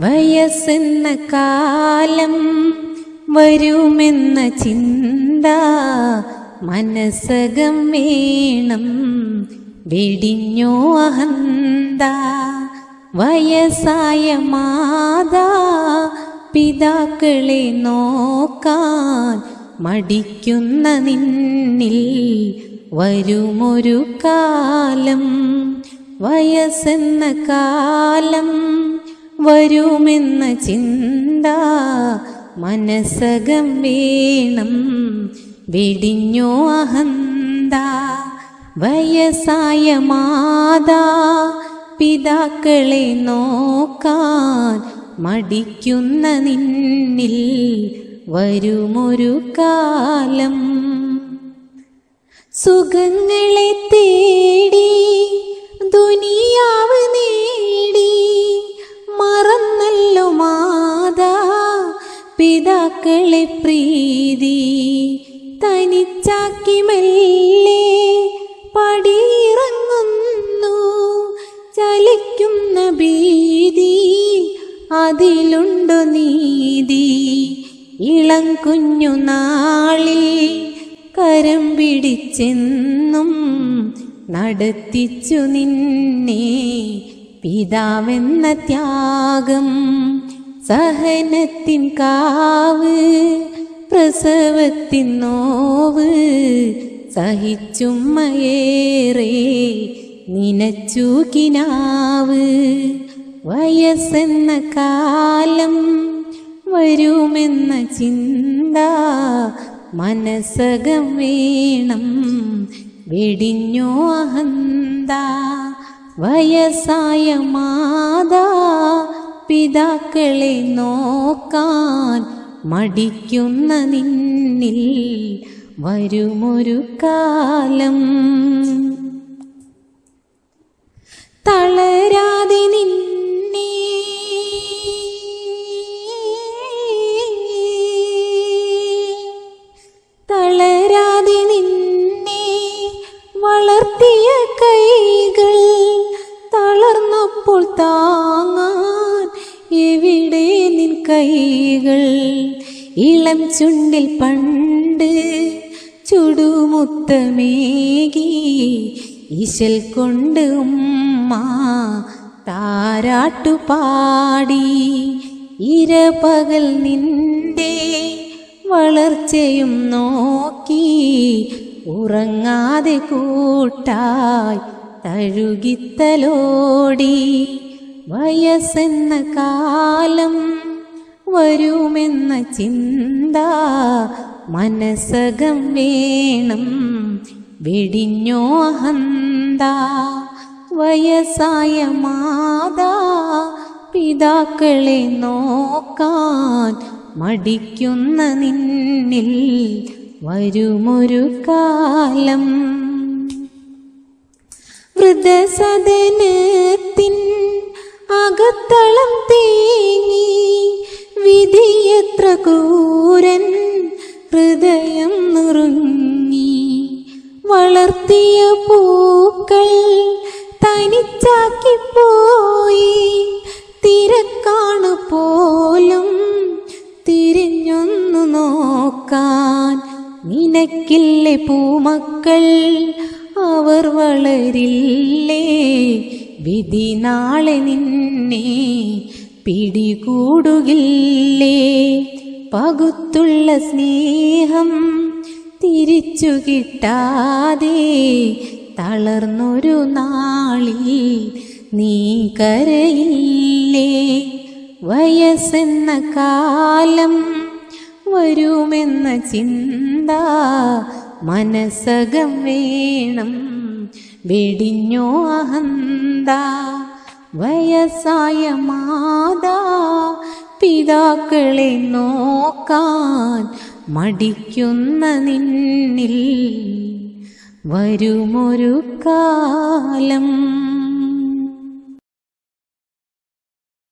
വയസ്സെന്ന കാലം വരുമെന്ന ചിന്ത മനസ്സകം വേണം, വെടിഞ്ഞോ അഹന്ത. വയസ്സായ മാതാ പിതാക്കളെ നോക്കാൻ മടിക്കുന്ന നിന്നിൽ വരുമൊരു കാലം. വയസ്സെന്ന കാലം വരുമെന്ന ചിന്ത മനസ്സകം വേണം, വെടിഞ്ഞോ അഹന്ത. വയസ്സായ മാതാ പിതാക്കളെ നോക്കാൻ മടിക്കുന്ന നിന്നിൽ വരുമൊരു കാലം. സുഖങ്ങളെ തേടി ദുനിയാവ് നേടി മറന്നല്ലോ മാതാ പിതാക്കളെ പ്രീതി. തനിച്ചാക്കി മെല്ലെ പടിയിറങ്ങുന്നു, ചലിക്കുന്ന ഭീതി അതിലുണ്ടോ നീതി. ഇളം കുഞ്ഞു നാളിൽ കരം പിടിച്ചെന്നും നടത്തിച്ചു നിന്നെ പിതാവെന്ന ത്യാഗം. സഹനത്തിൻ കാവ് പ്രസവത്തിൻ നോവ് സഹിച്ചുമ്മയേറെ നിനച്ചു കിനാവ്. വയസ്സെന്ന കാലം വരുമെന്ന ചിന്ത മനസ്സകം വേണം, വെടിഞ്ഞോ അഹന്ത. വയസ്സായ മാതാ പിതാക്കളെ നോക്കാൻ മടിക്കുന്ന നിന്നിൽ വരുമൊരു കാലം. തളരാതെ നിന്നെ വളർത്തിയ കൈകൾ തളർന്നപ്പോൾ താങ്ങാൻ എവിടെ നിൻ കൈകൾ. ഇളം ചുണ്ടിൽ പണ്ട് ചുടുമുത്തമേകി ഇശൽ കൊണ്ട് ഉമ്മ താരാട്ടുപാടി. ഇരപകൽ നിന്റെ വളർച്ചയും നോക്കി ഉറങ്ങാതെ കൂട്ടായി തഴുകിത്തലോടി. വയസ്സെന്ന കാലം വരുമെന്ന ചിന്ത മനസ്സകം വേണം, വെടിഞ്ഞോ അഹന്ത. വയസ്സായ മാതാ പിതാക്കളെ നോക്കാൻ മടിക്കുന്ന നിന്നിൽ വരുമൊരു കാലം. വൃദ്ധസദനത്തിൻ അകത്തളം തേങ്ങി വിധിയെത്ര ക്രൂരൻ ഹൃദയം നുറുങ്ങി. വളർത്തിയ പൂക്കൾ തനിച്ചാക്കിപ്പോയി, തിരക്കാണു പോലും തിരിഞ്ഞൊന്നു നോക്കാൻ. നിനക്കില്ലേ പൂമക്കൾ, അവർ വളരില്ലേ, വിധി നാളെ നിന്നെ പിടികൂടുകില്ലേ. പകുത്തുള്ള സ്നേഹം തിരിച്ചു കിട്ടാതെ തളർന്നൊരു നാളിൽ നീ കരയില്ലേ. വയസ്സെന്ന കാലം വരുമെന്ന ചിന്ത മനസ്സകം വേണം, വെടിഞ്ഞോ അഹന്ത. വയസ്സായ മാതാ പിതാക്കളെ നോക്കാൻ മടിക്കുന്ന നിന്നിൽ വരുമൊരു കാലം.